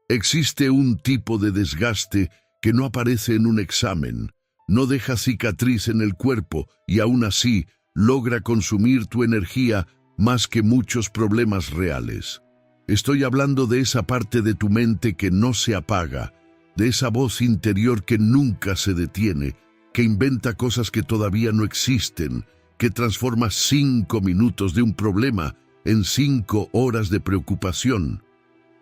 Existe un tipo de desgaste que no aparece en un examen, no deja cicatriz en el cuerpo y aún así logra consumir tu energía más que muchos problemas reales. Estoy hablando de esa parte de tu mente que no se apaga, de esa voz interior que nunca se detiene, que inventa cosas que todavía no existen, que transforma 5 minutos de un problema en 5 horas de preocupación.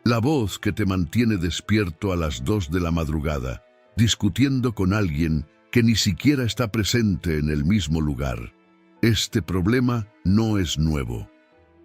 La voz que te mantiene despierto a las 2 de la madrugada, discutiendo con alguien que ni siquiera está presente en el mismo lugar. Este problema no es nuevo,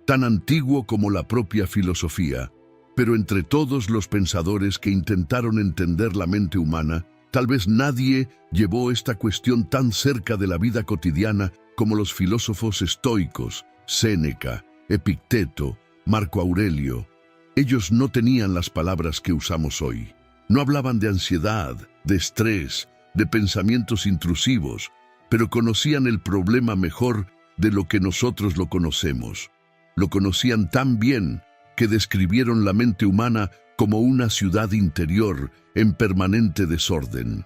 tan antiguo como la propia filosofía, pero entre todos los pensadores que intentaron entender la mente humana, tal vez nadie llevó esta cuestión tan cerca de la vida cotidiana como los filósofos estoicos, Séneca, Epicteto, Marco Aurelio. Ellos no tenían las palabras que usamos hoy. No hablaban de ansiedad, de estrés, de pensamientos intrusivos, pero conocían el problema mejor de lo que nosotros lo conocemos. Lo conocían tan bien que describieron la mente humana como una ciudad interior en permanente desorden.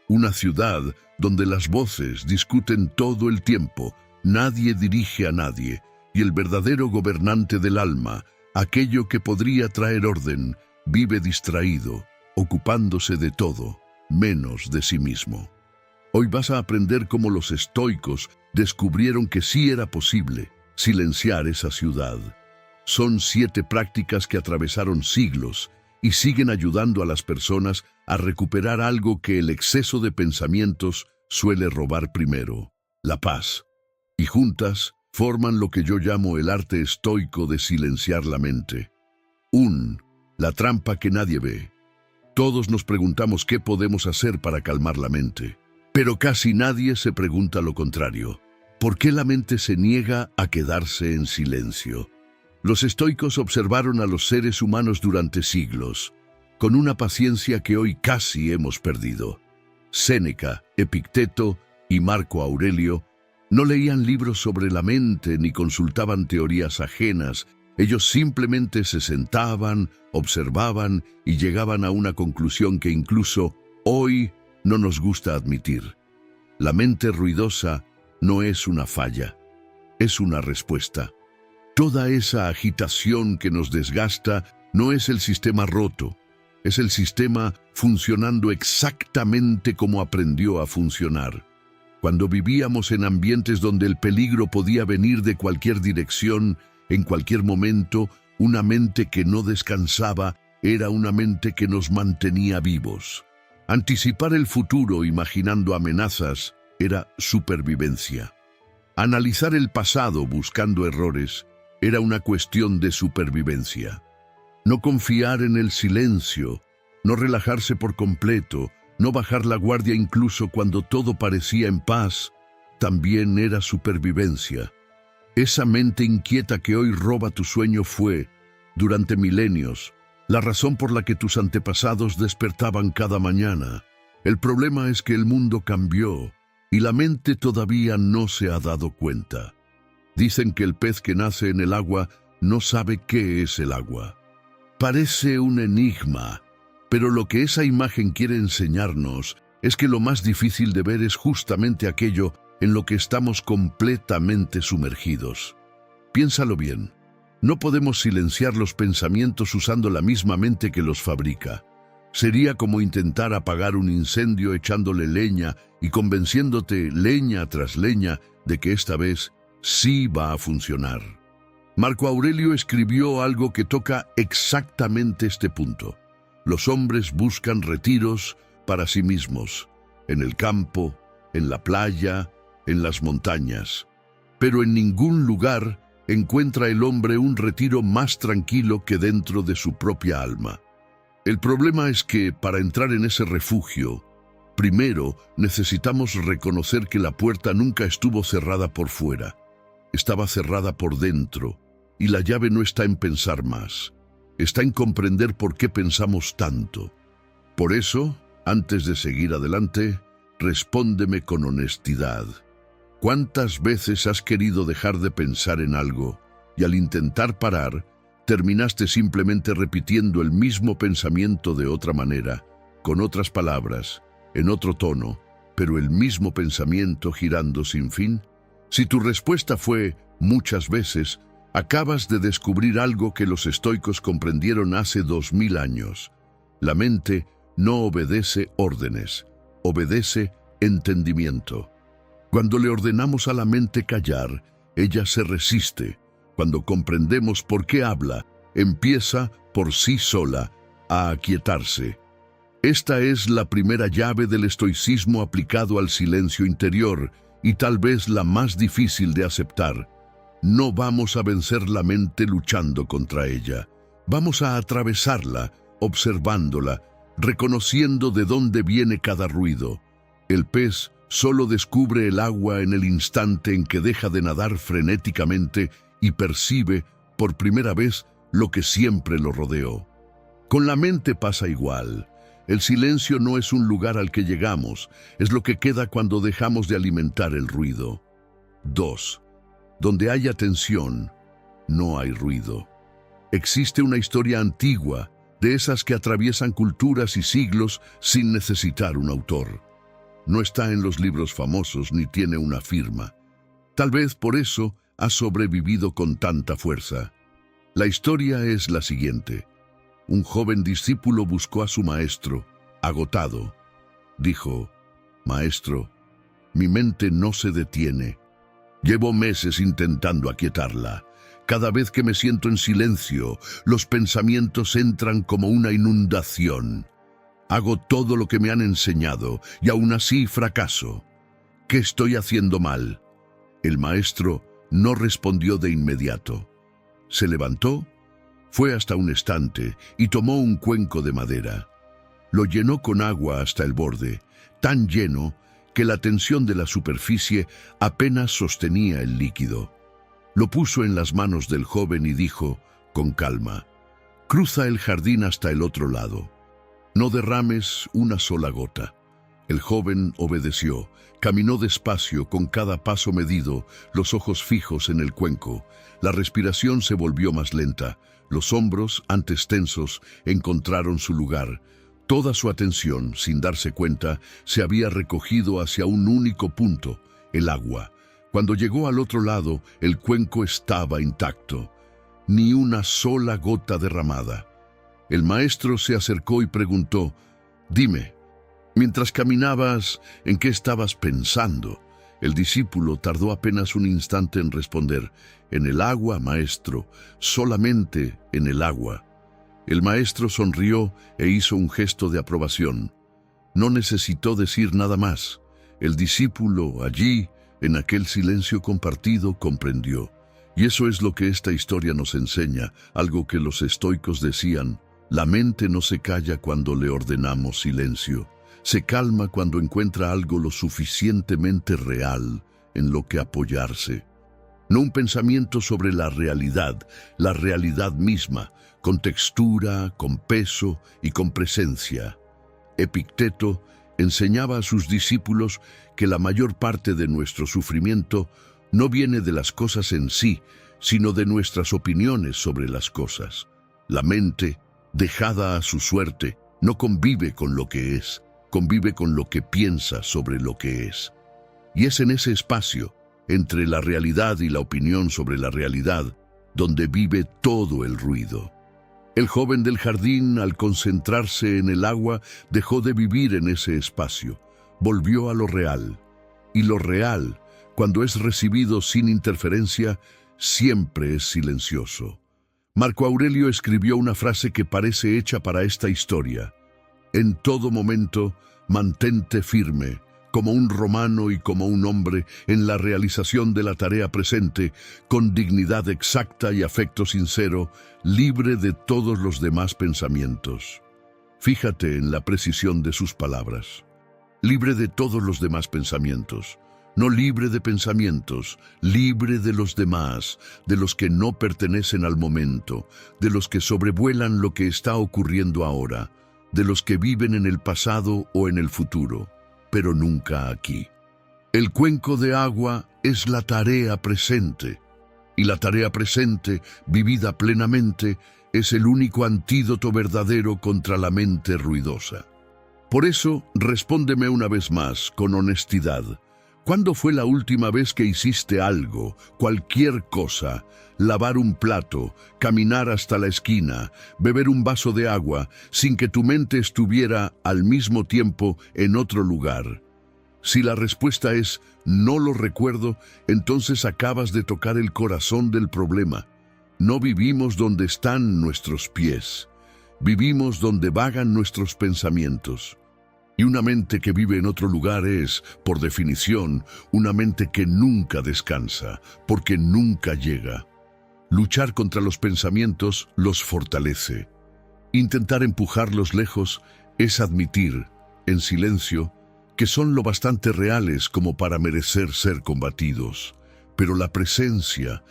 Una ciudad donde las voces discuten todo el tiempo, nadie dirige a nadie, y el verdadero gobernante del alma, aquello que podría traer orden, vive distraído, ocupándose de todo, menos de sí mismo. Hoy vas a aprender cómo los estoicos descubrieron que sí era posible silenciar esa ciudad. Son 7 prácticas que atravesaron siglos y siguen ayudando a las personas a recuperar algo que el exceso de pensamientos suele robar primero: la paz. Y juntas forman lo que yo llamo el arte estoico de silenciar la mente. 1. La trampa que nadie ve. Todos nos preguntamos qué podemos hacer para calmar la mente, pero casi nadie se pregunta lo contrario. ¿Por qué la mente se niega a quedarse en silencio? Los estoicos observaron a los seres humanos durante siglos, con una paciencia que hoy casi hemos perdido. Séneca, Epicteto y Marco Aurelio no leían libros sobre la mente ni consultaban teorías ajenas. Ellos simplemente se sentaban, observaban y llegaban a una conclusión que incluso hoy no nos gusta admitir. La mente ruidosa no es una falla, es una respuesta. Toda esa agitación que nos desgasta no es el sistema roto, es el sistema funcionando exactamente como aprendió a funcionar. Cuando vivíamos en ambientes donde el peligro podía venir de cualquier dirección, en cualquier momento, una mente que no descansaba era una mente que nos mantenía vivos. Anticipar el futuro imaginando amenazas era supervivencia. Analizar el pasado buscando errores era una cuestión de supervivencia. No confiar en el silencio, no relajarse por completo, no bajar la guardia incluso cuando todo parecía en paz, también era supervivencia. Esa mente inquieta que hoy roba tu sueño fue, durante milenios, la razón por la que tus antepasados despertaban cada mañana. El problema es que el mundo cambió y la mente todavía no se ha dado cuenta. Dicen que el pez que nace en el agua no sabe qué es el agua. Parece un enigma, pero lo que esa imagen quiere enseñarnos es que lo más difícil de ver es justamente aquello en lo que estamos completamente sumergidos. Piénsalo bien. No podemos silenciar los pensamientos usando la misma mente que los fabrica. Sería como intentar apagar un incendio echándole leña y convenciéndote leña tras leña de que esta vez sí va a funcionar. Marco Aurelio escribió algo que toca exactamente este punto. Los hombres buscan retiros para sí mismos, en el campo, en la playa, en las montañas. Pero en ningún lugar encuentra el hombre un retiro más tranquilo que dentro de su propia alma. El problema es que, para entrar en ese refugio, primero necesitamos reconocer que la puerta nunca estuvo cerrada por fuera. Estaba cerrada por dentro, y la llave no está en pensar más. Está en comprender por qué pensamos tanto. Por eso, antes de seguir adelante, respóndeme con honestidad. ¿Cuántas veces has querido dejar de pensar en algo y al intentar parar, terminaste simplemente repitiendo el mismo pensamiento de otra manera, con otras palabras, en otro tono, pero el mismo pensamiento girando sin fin? Si tu respuesta fue muchas veces, acabas de descubrir algo que los estoicos comprendieron hace 2000 años. La mente no obedece órdenes, obedece entendimiento. Cuando le ordenamos a la mente callar, ella se resiste. Cuando comprendemos por qué habla, empieza por sí sola a aquietarse. Esta es la primera llave del estoicismo aplicado al silencio interior y tal vez la más difícil de aceptar. No vamos a vencer la mente luchando contra ella. Vamos a atravesarla, observándola, reconociendo de dónde viene cada ruido. El pez solo descubre el agua en el instante en que deja de nadar frenéticamente y percibe por primera vez lo que siempre lo rodeó. Con la mente pasa igual. El silencio no es un lugar al que llegamos, es lo que queda cuando dejamos de alimentar el ruido. 2. Donde hay atención, no hay ruido. Existe una historia antigua, de esas que atraviesan culturas y siglos sin necesitar un autor. No está en los libros famosos ni tiene una firma. Tal vez por eso ha sobrevivido con tanta fuerza. La historia es la siguiente. Un joven discípulo buscó a su maestro, agotado. Dijo: «Maestro, mi mente no se detiene. Llevo meses intentando aquietarla. Cada vez que me siento en silencio, los pensamientos entran como una inundación. Hago todo lo que me han enseñado y aún así fracaso. ¿Qué estoy haciendo mal?». El maestro no respondió de inmediato. Se levantó, fue hasta un estante y tomó un cuenco de madera. Lo llenó con agua hasta el borde, tan lleno que la tensión de la superficie apenas sostenía el líquido. Lo puso en las manos del joven y dijo, con calma: «Cruza el jardín hasta el otro lado. No derrames una sola gota». El joven obedeció. Caminó despacio, con cada paso medido, los ojos fijos en el cuenco. La respiración se volvió más lenta. Los hombros, antes tensos, encontraron su lugar. Toda su atención, sin darse cuenta, se había recogido hacia un único punto, el agua. Cuando llegó al otro lado, el cuenco estaba intacto. Ni una sola gota derramada. El maestro se acercó y preguntó: «Dime, mientras caminabas, ¿en qué estabas pensando?». El discípulo tardó apenas un instante en responder: «En el agua, maestro, solamente en el agua». El maestro sonrió e hizo un gesto de aprobación. No necesitó decir nada más. El discípulo, allí, en aquel silencio compartido, comprendió. Y eso es lo que esta historia nos enseña, algo que los estoicos decían: la mente no se calla cuando le ordenamos silencio. Se calma cuando encuentra algo lo suficientemente real en lo que apoyarse. No un pensamiento sobre la realidad misma, con textura, con peso y con presencia. Epicteto enseñaba a sus discípulos que la mayor parte de nuestro sufrimiento no viene de las cosas en sí, sino de nuestras opiniones sobre las cosas. La mente, dejada a su suerte, no convive con lo que es, convive con lo que piensa sobre lo que es. Y es en ese espacio, entre la realidad y la opinión sobre la realidad, donde vive todo el ruido. El joven del jardín, al concentrarse en el agua, dejó de vivir en ese espacio, volvió a lo real. Y lo real, cuando es recibido sin interferencia, siempre es silencioso. Marco Aurelio escribió una frase que parece hecha para esta historia: «En todo momento, mantente firme, como un romano y como un hombre, en la realización de la tarea presente, con dignidad exacta y afecto sincero, libre de todos los demás pensamientos». Fíjate en la precisión de sus palabras. Libre de todos los demás pensamientos. No libre de pensamientos, libre de los demás, de los que no pertenecen al momento, de los que sobrevuelan lo que está ocurriendo ahora, de los que viven en el pasado o en el futuro, pero nunca aquí. El cuenco de agua es la tarea presente. Y la tarea presente, vivida plenamente, es el único antídoto verdadero contra la mente ruidosa. Por eso, respóndeme una vez más, con honestidad. ¿Cuándo fue la última vez que hiciste algo, cualquier cosa, lavar un plato, caminar hasta la esquina, beber un vaso de agua, sin que tu mente estuviera al mismo tiempo en otro lugar? Si la respuesta es no lo recuerdo, entonces acabas de tocar el corazón del problema. No vivimos donde están nuestros pies, vivimos donde vagan nuestros pensamientos. Y una mente que vive en otro lugar es, por definición, una mente que nunca descansa, porque nunca llega. Luchar contra los pensamientos los fortalece. Intentar empujarlos lejos es admitir, en silencio, que son lo bastante reales como para merecer ser combatidos. Pero la presencia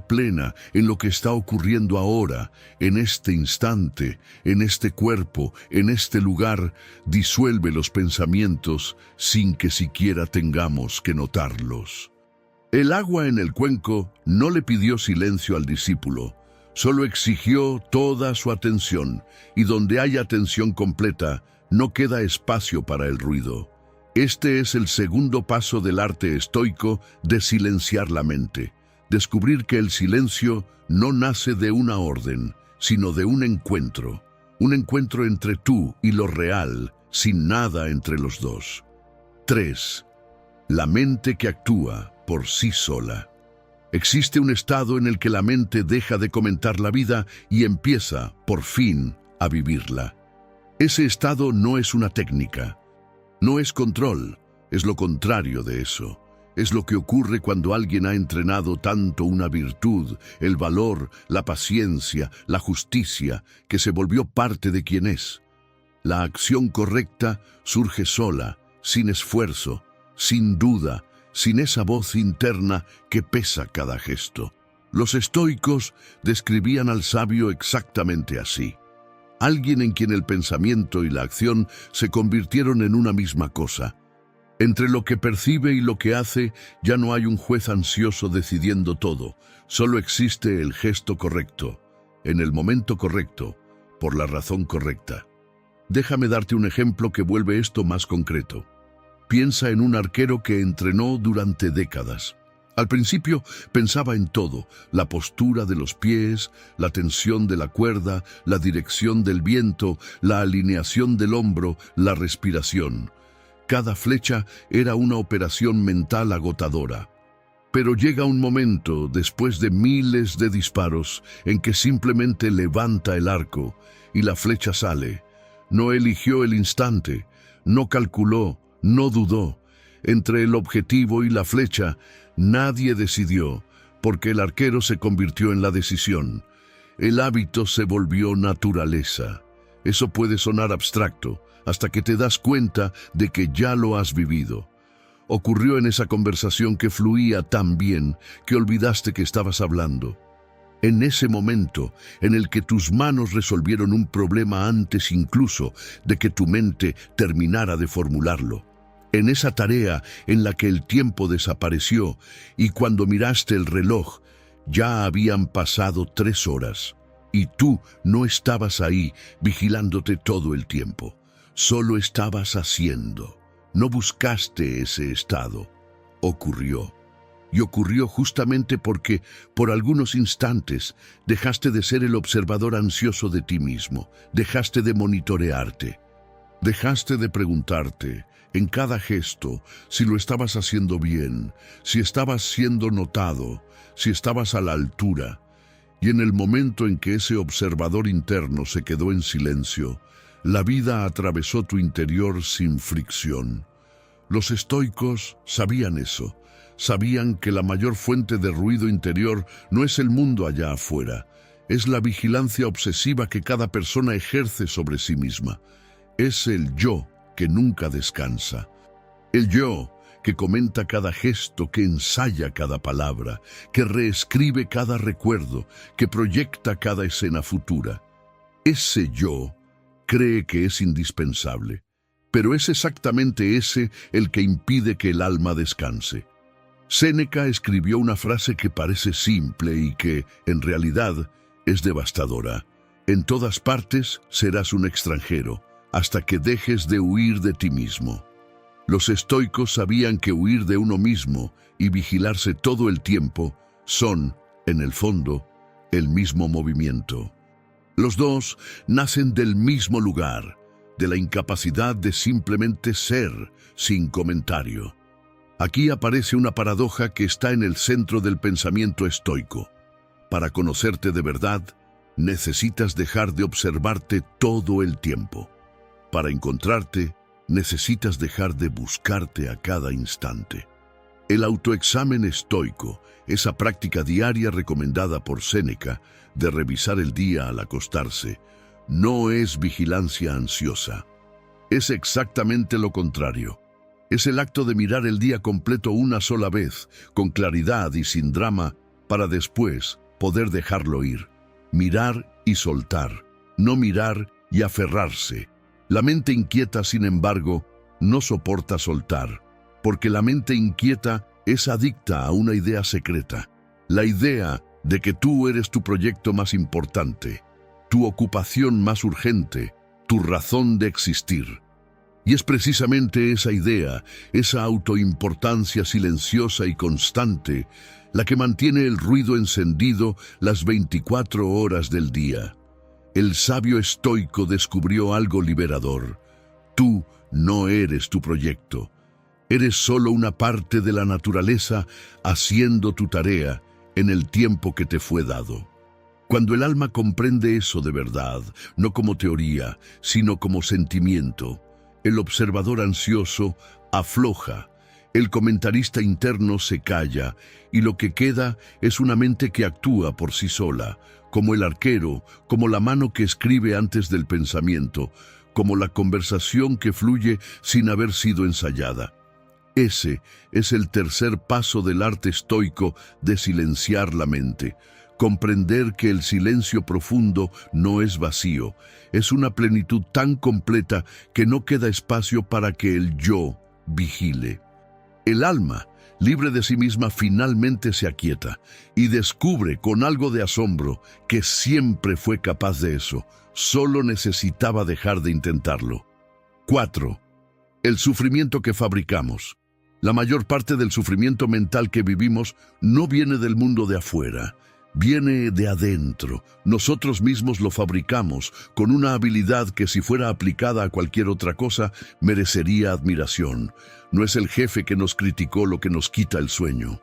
plena en lo que está ocurriendo ahora, en este instante, en este cuerpo, en este lugar, disuelve los pensamientos sin que siquiera tengamos que notarlos. El agua en el cuenco no le pidió silencio al discípulo, solo exigió toda su atención, y donde hay atención completa, no queda espacio para el ruido. Este es el segundo paso del arte estoico de silenciar la mente. Descubrir que el silencio no nace de una orden, sino de un encuentro entre tú y lo real, sin nada entre los dos. 3. La mente que actúa por sí sola. Existe un estado en el que la mente deja de comentar la vida y empieza, por fin, a vivirla. Ese estado no es una técnica. No es control, es lo contrario de eso. Es lo que ocurre cuando alguien ha entrenado tanto una virtud, el valor, la paciencia, la justicia, que se volvió parte de quien es. La acción correcta surge sola, sin esfuerzo, sin duda, sin esa voz interna que pesa cada gesto. Los estoicos describían al sabio exactamente así. Alguien en quien el pensamiento y la acción se convirtieron en una misma cosa. Entre lo que percibe y lo que hace ya no hay un juez ansioso decidiendo todo, solo existe el gesto correcto, en el momento correcto, por la razón correcta. Déjame darte un ejemplo que vuelve esto más concreto. Piensa en un arquero que entrenó durante décadas. Al principio pensaba en todo, la postura de los pies, la tensión de la cuerda, la dirección del viento, la alineación del hombro, la respiración. Cada flecha era una operación mental agotadora. Pero llega un momento, después de miles de disparos, en que simplemente levanta el arco y la flecha sale. No eligió el instante, no calculó, no dudó. Entre el objetivo y la flecha, nadie decidió, porque el arquero se convirtió en la decisión. El hábito se volvió naturaleza. Eso puede sonar abstracto, hasta que te das cuenta de que ya lo has vivido. Ocurrió en esa conversación que fluía tan bien que olvidaste que estabas hablando. En ese momento en el que tus manos resolvieron un problema antes incluso de que tu mente terminara de formularlo. En esa tarea en la que el tiempo desapareció y cuando miraste el reloj, ya habían pasado 3 horas y tú no estabas ahí vigilándote todo el tiempo. Solo estabas haciendo. No buscaste ese estado. Ocurrió. Y ocurrió justamente porque, por algunos instantes, dejaste de ser el observador ansioso de ti mismo. Dejaste de monitorearte. Dejaste de preguntarte, en cada gesto, si lo estabas haciendo bien, si estabas siendo notado, si estabas a la altura. Y en el momento en que ese observador interno se quedó en silencio, la vida atravesó tu interior sin fricción. Los estoicos sabían eso. Sabían que la mayor fuente de ruido interior no es el mundo allá afuera, es la vigilancia obsesiva que cada persona ejerce sobre sí misma. Es el yo que nunca descansa. El yo que comenta cada gesto, que ensaya cada palabra, que reescribe cada recuerdo, que proyecta cada escena futura. Ese yo cree que es indispensable, pero es exactamente ese el que impide que el alma descanse. Séneca escribió una frase que parece simple y que, en realidad, es devastadora. En todas partes serás un extranjero, hasta que dejes de huir de ti mismo. Los estoicos sabían que huir de uno mismo y vigilarse todo el tiempo son, en el fondo, el mismo movimiento. Los dos nacen del mismo lugar, de la incapacidad de simplemente ser, sin comentario. Aquí aparece una paradoja que está en el centro del pensamiento estoico. Para conocerte de verdad, necesitas dejar de observarte todo el tiempo. Para encontrarte, necesitas dejar de buscarte a cada instante. El autoexamen estoico, esa práctica diaria recomendada por Séneca de revisar el día al acostarse, no es vigilancia ansiosa. Es exactamente lo contrario. Es el acto de mirar el día completo una sola vez, con claridad y sin drama, para después poder dejarlo ir. Mirar y soltar, no mirar y aferrarse. La mente inquieta, sin embargo, no soporta soltar, porque la mente inquieta es adicta a una idea secreta, la idea de que tú eres tu proyecto más importante, tu ocupación más urgente, tu razón de existir. Y es precisamente esa idea, esa autoimportancia silenciosa y constante, la que mantiene el ruido encendido las 24 horas del día. El sabio estoico descubrió algo liberador. Tú no eres tu proyecto. Eres solo una parte de la naturaleza haciendo tu tarea en el tiempo que te fue dado. Cuando el alma comprende eso de verdad, no como teoría, sino como sentimiento, el observador ansioso afloja, el comentarista interno se calla y lo que queda es una mente que actúa por sí sola, como el arquero, como la mano que escribe antes del pensamiento, como la conversación que fluye sin haber sido ensayada. Ese es el tercer paso del arte estoico de silenciar la mente. Comprender que el silencio profundo no es vacío, es una plenitud tan completa que no queda espacio para que el yo vigile. El alma, libre de sí misma, finalmente se aquieta y descubre con algo de asombro que siempre fue capaz de eso, solo necesitaba dejar de intentarlo. 4. El sufrimiento que fabricamos. La mayor parte del sufrimiento mental que vivimos no viene del mundo de afuera. Viene de adentro. Nosotros mismos lo fabricamos con una habilidad que si fuera aplicada a cualquier otra cosa merecería admiración. No es el jefe que nos criticó lo que nos quita el sueño.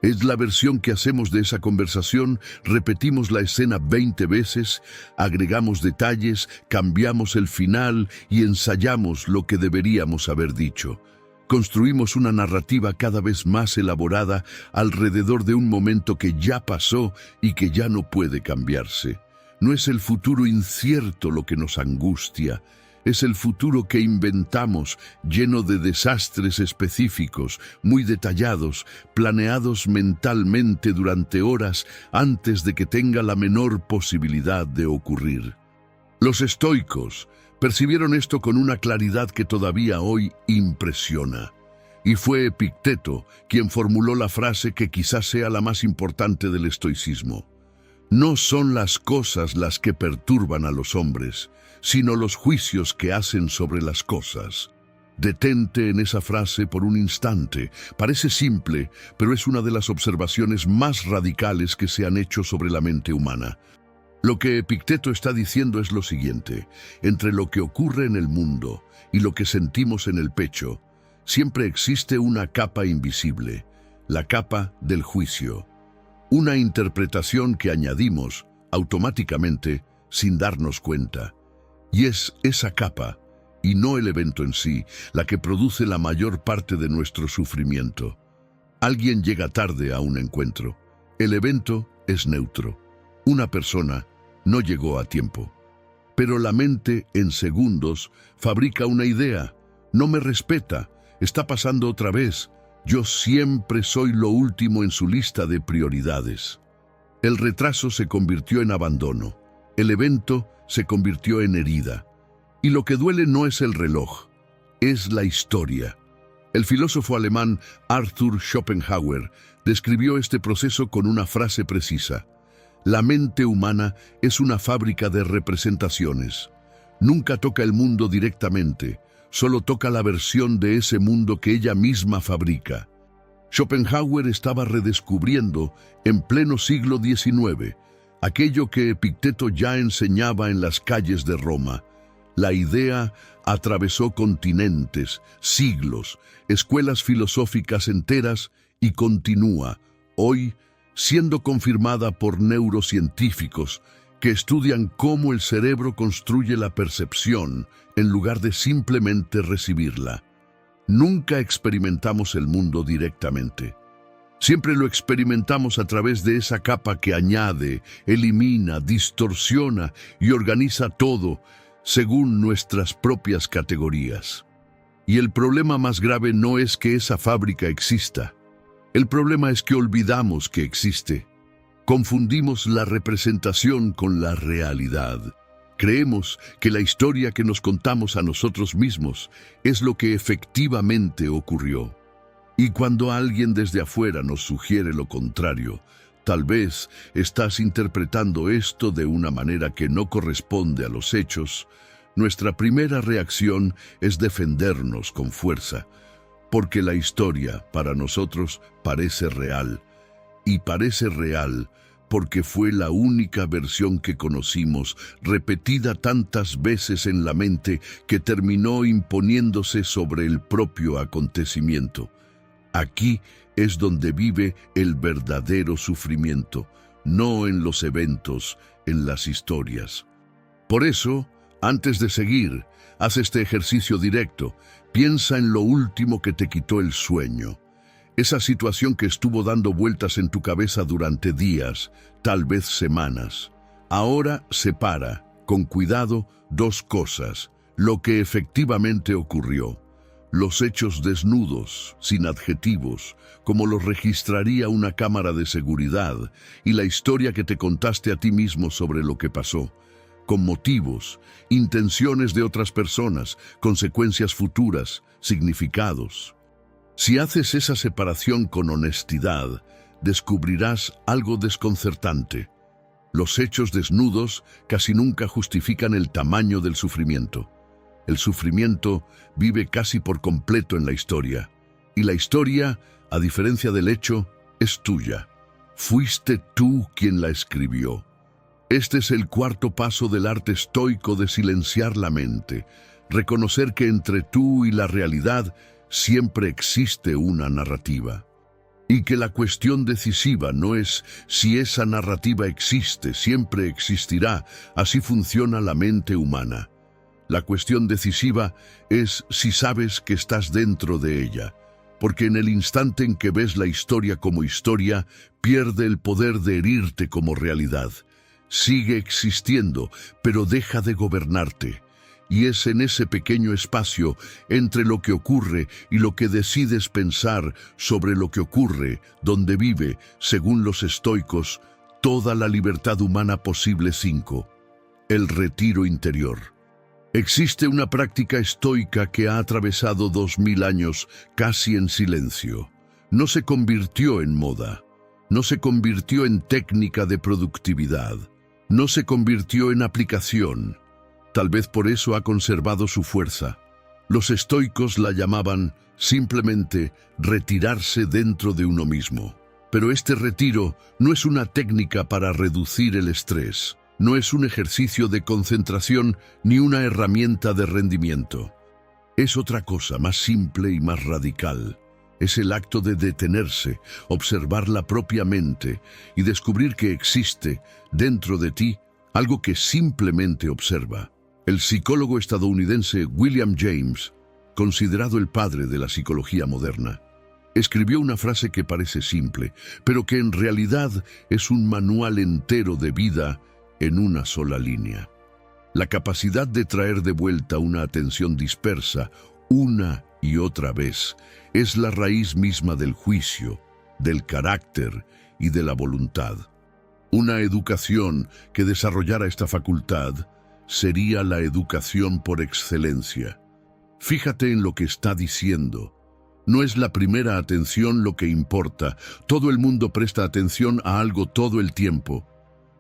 Es la versión que hacemos de esa conversación, repetimos la escena 20 veces, agregamos detalles, cambiamos el final y ensayamos lo que deberíamos haber dicho. Construimos una narrativa cada vez más elaborada alrededor de un momento que ya pasó y que ya no puede cambiarse. No es el futuro incierto lo que nos angustia, es el futuro que inventamos, lleno de desastres específicos, muy detallados, planeados mentalmente durante horas antes de que tenga la menor posibilidad de ocurrir. Los estoicos percibieron esto con una claridad que todavía hoy impresiona. Y fue Epicteto quien formuló la frase que quizás sea la más importante del estoicismo. No son las cosas las que perturban a los hombres, sino los juicios que hacen sobre las cosas. Detente en esa frase por un instante. Parece simple, pero es una de las observaciones más radicales que se han hecho sobre la mente humana. Lo que Epicteto está diciendo es lo siguiente: entre lo que ocurre en el mundo y lo que sentimos en el pecho, siempre existe una capa invisible, la capa del juicio, una interpretación que añadimos automáticamente sin darnos cuenta. Y es esa capa, y no el evento en sí, la que produce la mayor parte de nuestro sufrimiento. Alguien llega tarde a un encuentro. El evento es neutro. Una persona no llegó a tiempo. Pero la mente, en segundos, fabrica una idea. No me respeta. Está pasando otra vez. Yo siempre soy lo último en su lista de prioridades. El retraso se convirtió en abandono. El evento se convirtió en herida. Y lo que duele no es el reloj, es la historia. El filósofo alemán Arthur Schopenhauer describió este proceso con una frase precisa: la mente humana es una fábrica de representaciones. Nunca toca el mundo directamente, solo toca la versión de ese mundo que ella misma fabrica. Schopenhauer estaba redescubriendo, en pleno siglo XIX, aquello que Epicteto ya enseñaba en las calles de Roma. La idea atravesó continentes, siglos, escuelas filosóficas enteras y continúa, hoy, siendo confirmada por neurocientíficos que estudian cómo el cerebro construye la percepción en lugar de simplemente recibirla. Nunca experimentamos el mundo directamente. Siempre lo experimentamos a través de esa capa que añade, elimina, distorsiona y organiza todo según nuestras propias categorías. Y el problema más grave no es que esa fábrica exista. El problema es que olvidamos que existe. Confundimos la representación con la realidad. Creemos que la historia que nos contamos a nosotros mismos es lo que efectivamente ocurrió. Y cuando alguien desde afuera nos sugiere lo contrario, tal vez estás interpretando esto de una manera que no corresponde a los hechos, nuestra primera reacción es defendernos con fuerza, porque la historia para nosotros parece real, y parece real porque fue la única versión que conocimos, repetida tantas veces en la mente que terminó imponiéndose sobre el propio acontecimiento. Aquí es donde vive el verdadero sufrimiento, no en los eventos, en las historias. Por eso, antes de seguir, haz este ejercicio directo. Piensa en lo último que te quitó el sueño. Esa situación que estuvo dando vueltas en tu cabeza durante días, tal vez semanas. Ahora separa, con cuidado, dos cosas: lo que efectivamente ocurrió. Los hechos desnudos, sin adjetivos, como los registraría una cámara de seguridad, y la historia que te contaste a ti mismo sobre lo que pasó, con motivos, intenciones de otras personas, consecuencias futuras, significados. Si haces esa separación con honestidad, descubrirás algo desconcertante. Los hechos desnudos casi nunca justifican el tamaño del sufrimiento. El sufrimiento vive casi por completo en la historia. Y la historia, a diferencia del hecho, es tuya. Fuiste tú quien la escribió. Este es el cuarto paso del arte estoico de silenciar la mente. Reconocer que entre tú y la realidad siempre existe una narrativa. Y que la cuestión decisiva no es si esa narrativa existe, siempre existirá. Así funciona la mente humana. La cuestión decisiva es si sabes que estás dentro de ella, porque en el instante en que ves la historia como historia, pierde el poder de herirte como realidad. Sigue existiendo, pero deja de gobernarte. Y es en ese pequeño espacio entre lo que ocurre y lo que decides pensar sobre lo que ocurre, donde vive, según los estoicos, toda la libertad humana posible. 5. El retiro interior. Existe una práctica estoica que ha atravesado 2000 años casi en silencio. No se convirtió en moda, no se convirtió en técnica de productividad, no se convirtió en aplicación. Tal vez por eso ha conservado su fuerza. Los estoicos la llamaban simplemente retirarse dentro de uno mismo. Pero este retiro no es una técnica para reducir el estrés. No es un ejercicio de concentración ni una herramienta de rendimiento. Es otra cosa más simple y más radical. Es el acto de detenerse, observar la propia mente y descubrir que existe, dentro de ti, algo que simplemente observa. El psicólogo estadounidense William James, considerado el padre de la psicología moderna, escribió una frase que parece simple, pero que en realidad es un manual entero de vida en una sola línea. La capacidad de traer de vuelta una atención dispersa una y otra vez es la raíz misma del juicio, del carácter y de la voluntad. Una educación que desarrollara esta facultad sería la educación por excelencia. Fíjate en lo que está diciendo. No es la primera atención lo que importa. Todo el mundo presta atención a algo todo el tiempo.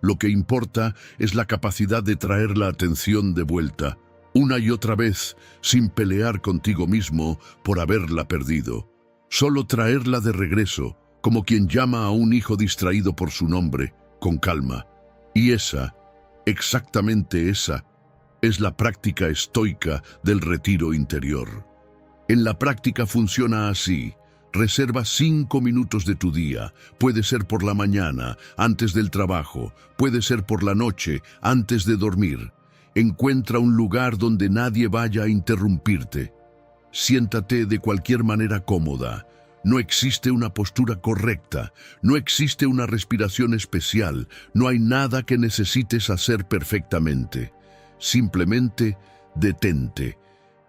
Lo que importa es la capacidad de traer la atención de vuelta, una y otra vez, sin pelear contigo mismo por haberla perdido. Solo traerla de regreso, como quien llama a un hijo distraído por su nombre, con calma. Y esa, exactamente esa, es la práctica estoica del retiro interior. En la práctica funciona así. Reserva 5 minutos de tu día. Puede ser por la mañana, antes del trabajo. Puede ser por la noche, antes de dormir. Encuentra un lugar donde nadie vaya a interrumpirte. Siéntate de cualquier manera cómoda. No existe una postura correcta. No existe una respiración especial. No hay nada que necesites hacer perfectamente. Simplemente detente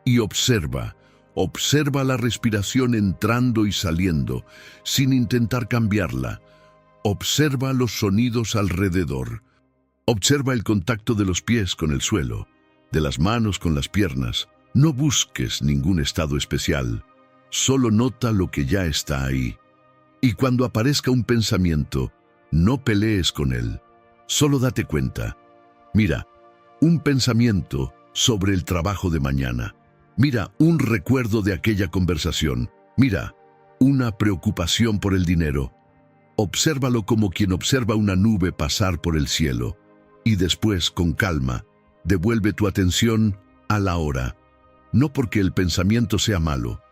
y observa. Observa la respiración entrando y saliendo, sin intentar cambiarla. Observa los sonidos alrededor. Observa el contacto de los pies con el suelo, de las manos con las piernas. No busques ningún estado especial. Solo nota lo que ya está ahí. Y cuando aparezca un pensamiento, no pelees con él. Solo date cuenta. Mira, un pensamiento sobre el trabajo de mañana. Mira, un recuerdo de aquella conversación. Mira, una preocupación por el dinero. Obsérvalo como quien observa una nube pasar por el cielo. Y después, con calma, devuelve tu atención a la hora. No porque el pensamiento sea malo,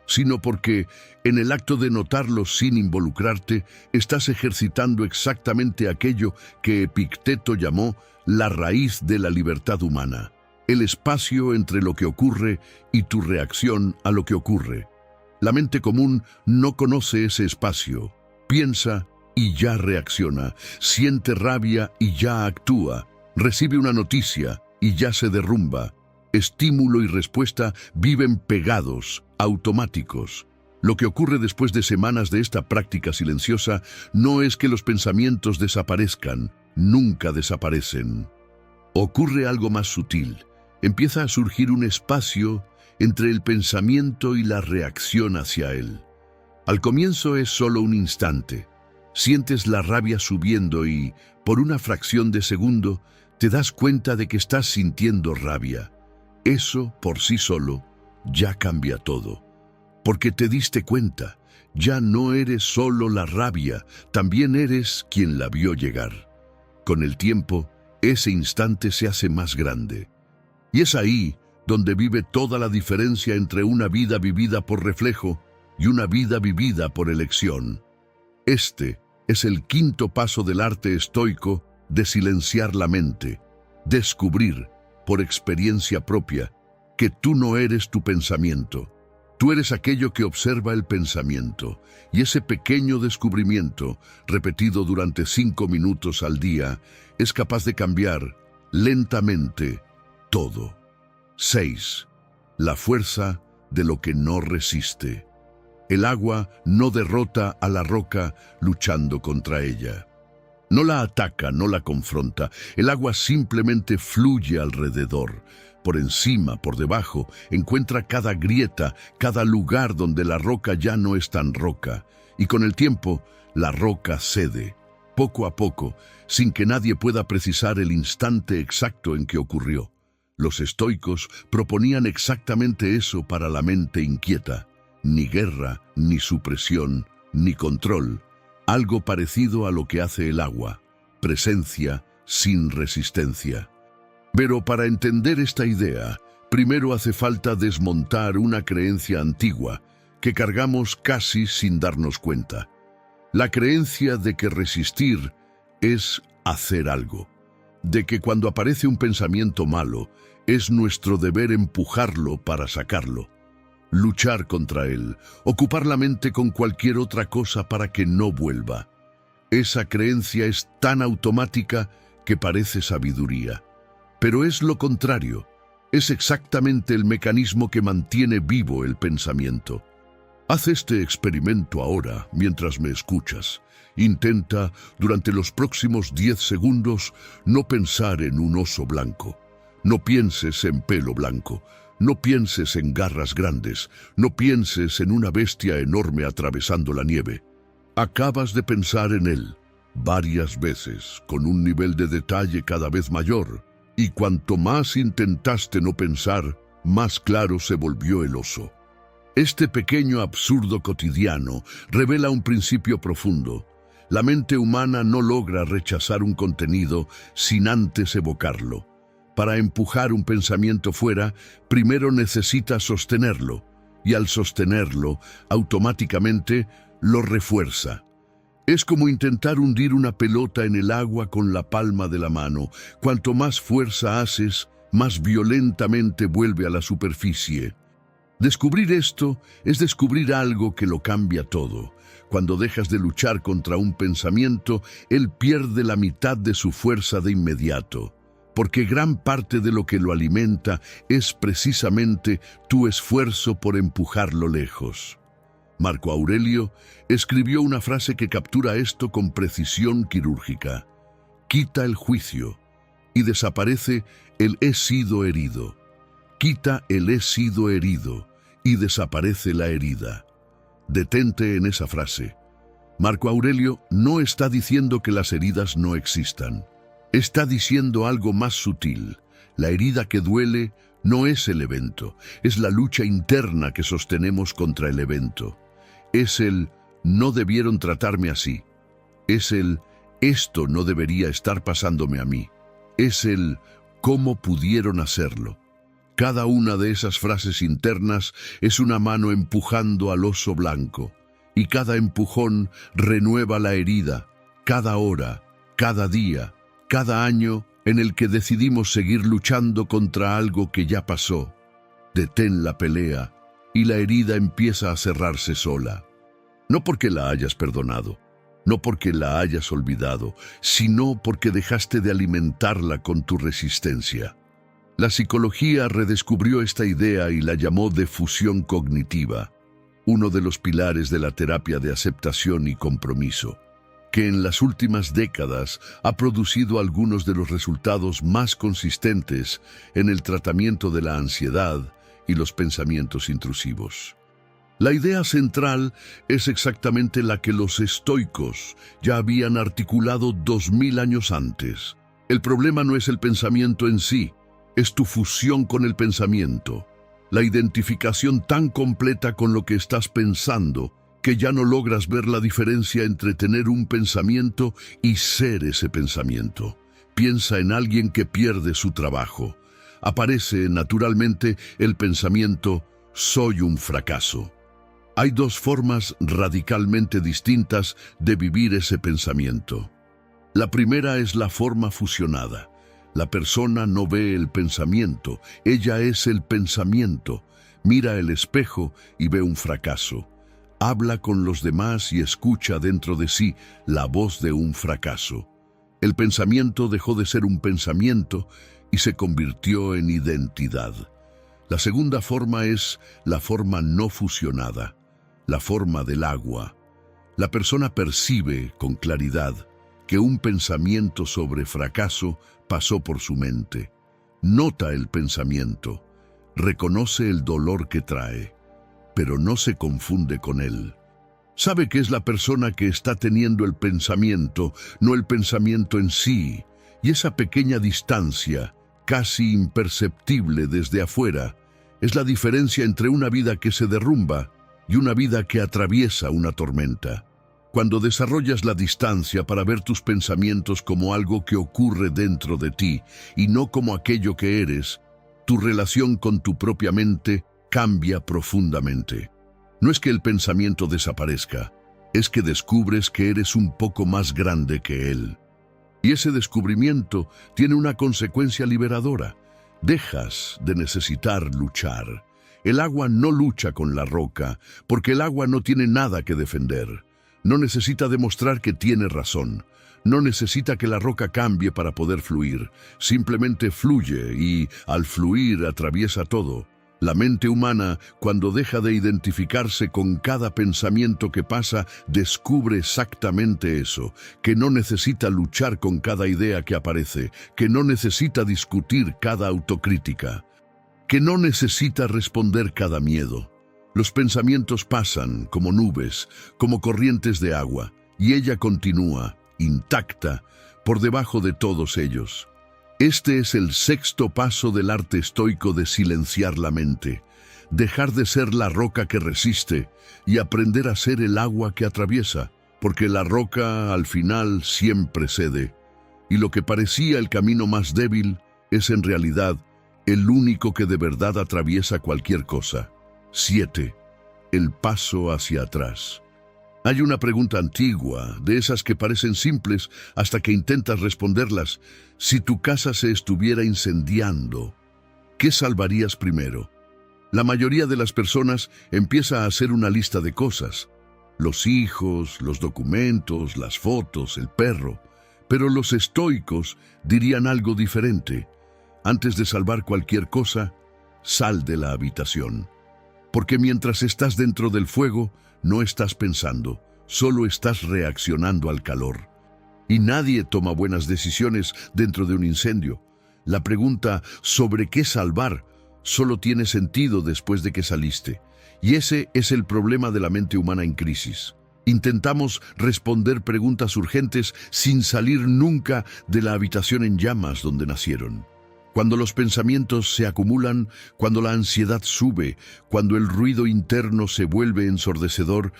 sino porque, en el acto de notarlo sin involucrarte, estás ejercitando exactamente aquello que Epicteto llamó la raíz de la libertad humana. El espacio entre lo que ocurre y tu reacción a lo que ocurre. La mente común no conoce ese espacio. Piensa y ya reacciona. Siente rabia y ya actúa. Recibe una noticia y ya se derrumba. Estímulo y respuesta viven pegados, automáticos. Lo que ocurre después de semanas de esta práctica silenciosa no es que los pensamientos desaparezcan, nunca desaparecen. Ocurre algo más sutil. Empieza a surgir un espacio entre el pensamiento y la reacción hacia él. Al comienzo es solo un instante. Sientes la rabia subiendo y, por una fracción de segundo, te das cuenta de que estás sintiendo rabia. Eso, por sí solo, ya cambia todo. Porque te diste cuenta, ya no eres solo la rabia, también eres quien la vio llegar. Con el tiempo, ese instante se hace más grande. Y es ahí donde vive toda la diferencia entre una vida vivida por reflejo y una vida vivida por elección. Este es el quinto paso del arte estoico de silenciar la mente, descubrir, por experiencia propia, que tú no eres tu pensamiento. Tú eres aquello que observa el pensamiento, y ese pequeño descubrimiento, repetido durante 5 minutos al día, es capaz de cambiar lentamente todo. 6. La fuerza de lo que no resiste. El agua no derrota a la roca luchando contra ella. No la ataca, no la confronta. El agua simplemente fluye alrededor. Por encima, por debajo, encuentra cada grieta, cada lugar donde la roca ya no es tan roca. Y con el tiempo, la roca cede, poco a poco, sin que nadie pueda precisar el instante exacto en que ocurrió. Los estoicos proponían exactamente eso para la mente inquieta. Ni guerra, ni supresión, ni control. Algo parecido a lo que hace el agua. Presencia sin resistencia. Pero para entender esta idea, primero hace falta desmontar una creencia antigua que cargamos casi sin darnos cuenta. La creencia de que resistir es hacer algo. De que cuando aparece un pensamiento malo, es nuestro deber empujarlo para sacarlo. Luchar contra él, ocupar la mente con cualquier otra cosa para que no vuelva. Esa creencia es tan automática que parece sabiduría. Pero es lo contrario. Es exactamente el mecanismo que mantiene vivo el pensamiento. Haz este experimento ahora, mientras me escuchas. Intenta, durante los próximos 10 segundos, no pensar en un oso blanco. No pienses en pelo blanco. No pienses en garras grandes, no pienses en una bestia enorme atravesando la nieve. Acabas de pensar en él varias veces, con un nivel de detalle cada vez mayor, y cuanto más intentaste no pensar, más claro se volvió el oso. Este pequeño absurdo cotidiano revela un principio profundo. La mente humana no logra rechazar un contenido sin antes evocarlo. Para empujar un pensamiento fuera, primero necesita sostenerlo, y al sostenerlo, automáticamente lo refuerza. Es como intentar hundir una pelota en el agua con la palma de la mano. Cuanto más fuerza haces, más violentamente vuelve a la superficie. Descubrir esto es descubrir algo que lo cambia todo. Cuando dejas de luchar contra un pensamiento, él pierde la mitad de su fuerza de inmediato, porque gran parte de lo que lo alimenta es precisamente tu esfuerzo por empujarlo lejos. Marco Aurelio escribió una frase que captura esto con precisión quirúrgica. Quita el juicio y desaparece el he sido herido. Quita el he sido herido y desaparece la herida. Detente en esa frase. Marco Aurelio no está diciendo que las heridas no existan. Está diciendo algo más sutil. La herida que duele no es el evento, es la lucha interna que sostenemos contra el evento. Es el no debieron tratarme así. Es el esto no debería estar pasándome a mí. Es el cómo pudieron hacerlo. Cada una de esas frases internas es una mano empujando al oso blanco, y cada empujón renueva la herida, cada hora, cada día, cada año en el que decidimos seguir luchando contra algo que ya pasó. Detén la pelea y la herida empieza a cerrarse sola. No porque la hayas perdonado, no porque la hayas olvidado, sino porque dejaste de alimentarla con tu resistencia. La psicología redescubrió esta idea y la llamó defusión cognitiva, uno de los pilares de la terapia de aceptación y compromiso, que en las últimas décadas ha producido algunos de los resultados más consistentes en el tratamiento de la ansiedad y los pensamientos intrusivos. La idea central es exactamente la que los estoicos ya habían articulado 2000 años antes. El problema no es el pensamiento en sí, es tu fusión con el pensamiento, la identificación tan completa con lo que estás pensando que ya no logras ver la diferencia entre tener un pensamiento y ser ese pensamiento. Piensa en alguien que pierde su trabajo. Aparece naturalmente el pensamiento «soy un fracaso». Hay dos formas radicalmente distintas de vivir ese pensamiento. La primera es la forma fusionada. La persona no ve el pensamiento, ella es el pensamiento. Mira el espejo y ve un fracaso. Habla con los demás y escucha dentro de sí la voz de un fracaso. El pensamiento dejó de ser un pensamiento y se convirtió en identidad. La segunda forma es la forma no fusionada, la forma del agua. La persona percibe con claridad que un pensamiento sobre fracaso pasó por su mente. Nota el pensamiento, reconoce el dolor que trae, pero no se confunde con él. Sabe que es la persona que está teniendo el pensamiento, no el pensamiento en sí, y esa pequeña distancia, casi imperceptible desde afuera, es la diferencia entre una vida que se derrumba y una vida que atraviesa una tormenta. Cuando desarrollas la distancia para ver tus pensamientos como algo que ocurre dentro de ti y no como aquello que eres, tu relación con tu propia mente cambia profundamente. No es que el pensamiento desaparezca, es que descubres que eres un poco más grande que él. Y ese descubrimiento tiene una consecuencia liberadora. Dejas de necesitar luchar. El agua no lucha con la roca, porque el agua no tiene nada que defender. No necesita demostrar que tiene razón. No necesita que la roca cambie para poder fluir. Simplemente fluye y, al fluir, atraviesa todo. La mente humana, cuando deja de identificarse con cada pensamiento que pasa, descubre exactamente eso, que no necesita luchar con cada idea que aparece, que no necesita discutir cada autocrítica. que no necesita responder cada miedo. Los pensamientos pasan como nubes, como corrientes de agua, y ella continúa, intacta, por debajo de todos ellos. Este es el sexto paso del arte estoico de silenciar la mente, dejar de ser la roca que resiste y aprender a ser el agua que atraviesa, porque la roca al final siempre cede, y lo que parecía el camino más débil es en realidad el único que de verdad atraviesa cualquier cosa. 7. El paso hacia atrás. Hay una pregunta antigua, de esas que parecen simples hasta que intentas responderlas. Si tu casa se estuviera incendiando, ¿qué salvarías primero? La mayoría de las personas empieza a hacer una lista de cosas. Los hijos, los documentos, las fotos, el perro. Pero los estoicos dirían algo diferente. Antes de salvar cualquier cosa, sal de la habitación. Porque mientras estás dentro del fuego, no estás pensando, solo estás reaccionando al calor. Y nadie toma buenas decisiones dentro de un incendio. La pregunta sobre qué salvar solo tiene sentido después de que saliste. Y ese es el problema de la mente humana en crisis. Intentamos responder preguntas urgentes sin salir nunca de la habitación en llamas donde nacieron. Cuando los pensamientos se acumulan, cuando la ansiedad sube, cuando el ruido interno se vuelve ensordecedor,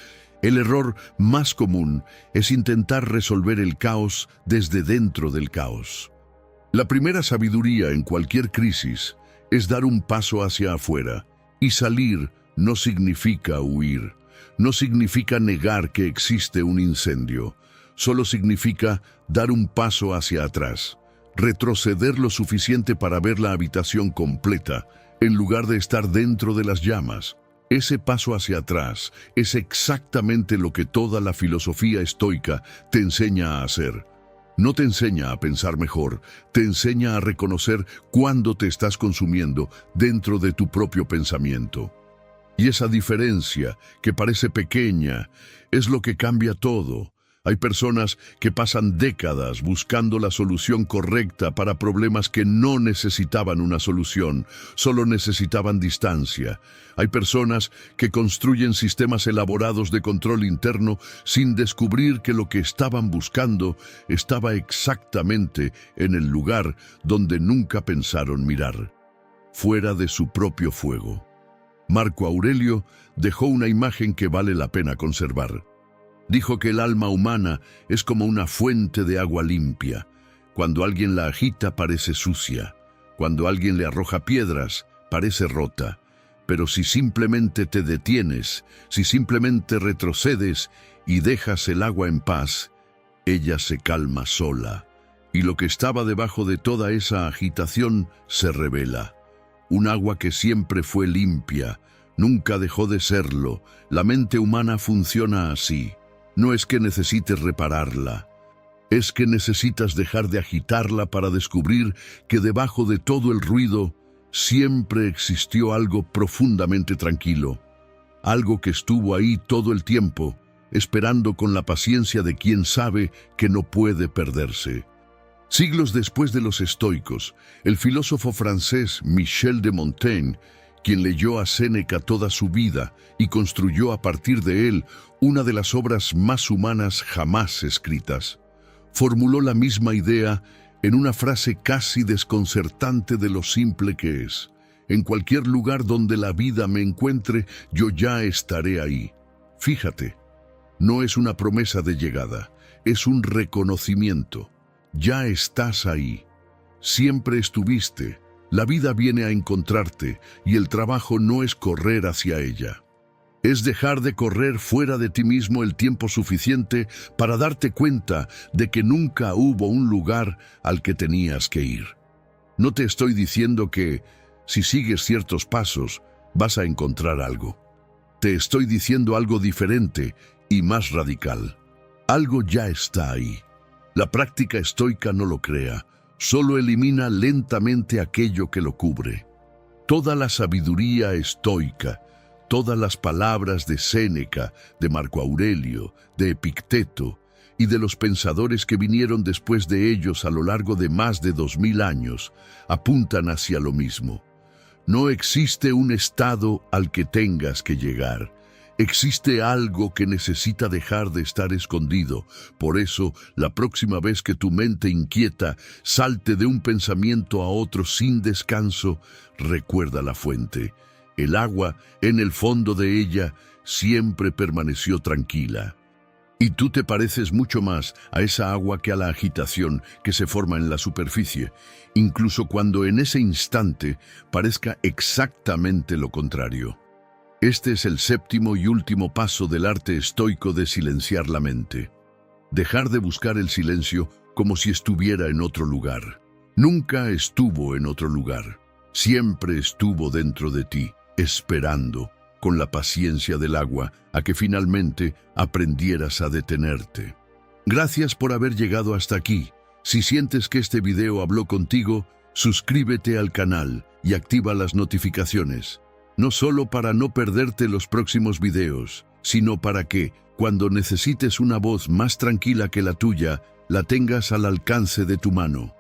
el error más común es intentar resolver el caos desde dentro del caos. La primera sabiduría en cualquier crisis es dar un paso hacia afuera, y salir no significa huir, no significa negar que existe un incendio, solo significa dar un paso hacia atrás. Retroceder lo suficiente para ver la habitación completa, en lugar de estar dentro de las llamas. Ese paso hacia atrás es exactamente lo que toda la filosofía estoica te enseña a hacer. No te enseña a pensar mejor, te enseña a reconocer cuándo te estás consumiendo dentro de tu propio pensamiento. Y esa diferencia, que parece pequeña, es lo que cambia todo. Hay personas que pasan décadas buscando la solución correcta para problemas que no necesitaban una solución, solo necesitaban distancia. Hay personas que construyen sistemas elaborados de control interno sin descubrir que lo que estaban buscando estaba exactamente en el lugar donde nunca pensaron mirar, fuera de su propio fuego. Marco Aurelio dejó una imagen que vale la pena conservar. Dijo que el alma humana es como una fuente de agua limpia. Cuando alguien la agita parece sucia. Cuando alguien le arroja piedras, parece rota. Pero si simplemente te detienes, si simplemente retrocedes y dejas el agua en paz, ella se calma sola. Y lo que estaba debajo de toda esa agitación se revela. Un agua que siempre fue limpia, nunca dejó de serlo. La mente humana funciona así. No es que necesites repararla, es que necesitas dejar de agitarla para descubrir que debajo de todo el ruido siempre existió algo profundamente tranquilo, algo que estuvo ahí todo el tiempo, esperando con la paciencia de quien sabe que no puede perderse. Siglos después de los estoicos, el filósofo francés Michel de Montaigne, quien leyó a Séneca toda su vida y construyó a partir de él una de las obras más humanas jamás escritas, formuló la misma idea en una frase casi desconcertante de lo simple que es. En cualquier lugar donde la vida me encuentre, yo ya estaré ahí. Fíjate, no es una promesa de llegada, es un reconocimiento. Ya estás ahí. Siempre estuviste. La vida viene a encontrarte y el trabajo no es correr hacia ella. Es dejar de correr fuera de ti mismo el tiempo suficiente para darte cuenta de que nunca hubo un lugar al que tenías que ir. No te estoy diciendo que, si sigues ciertos pasos, vas a encontrar algo. Te estoy diciendo algo diferente y más radical. Algo ya está ahí. La práctica estoica no lo crea. Solo elimina lentamente aquello que lo cubre. Toda la sabiduría estoica, todas las palabras de Séneca, de Marco Aurelio, de Epicteto y de los pensadores que vinieron después de ellos a lo largo de más de 2000 años, apuntan hacia lo mismo. No existe un estado al que tengas que llegar. Existe algo que necesita dejar de estar escondido. Por eso, la próxima vez que tu mente inquieta salte de un pensamiento a otro sin descanso, recuerda la fuente. El agua, en el fondo de ella, siempre permaneció tranquila. Y tú te pareces mucho más a esa agua que a la agitación que se forma en la superficie, incluso cuando en ese instante parezca exactamente lo contrario. Este es el séptimo y último paso del arte estoico de silenciar la mente. Dejar de buscar el silencio como si estuviera en otro lugar. Nunca estuvo en otro lugar. Siempre estuvo dentro de ti, esperando, con la paciencia del agua, a que finalmente aprendieras a detenerte. Gracias por haber llegado hasta aquí. Si sientes que este video habló contigo, suscríbete al canal y activa las notificaciones. No solo para no perderte los próximos videos, sino para que, cuando necesites una voz más tranquila que la tuya, la tengas al alcance de tu mano.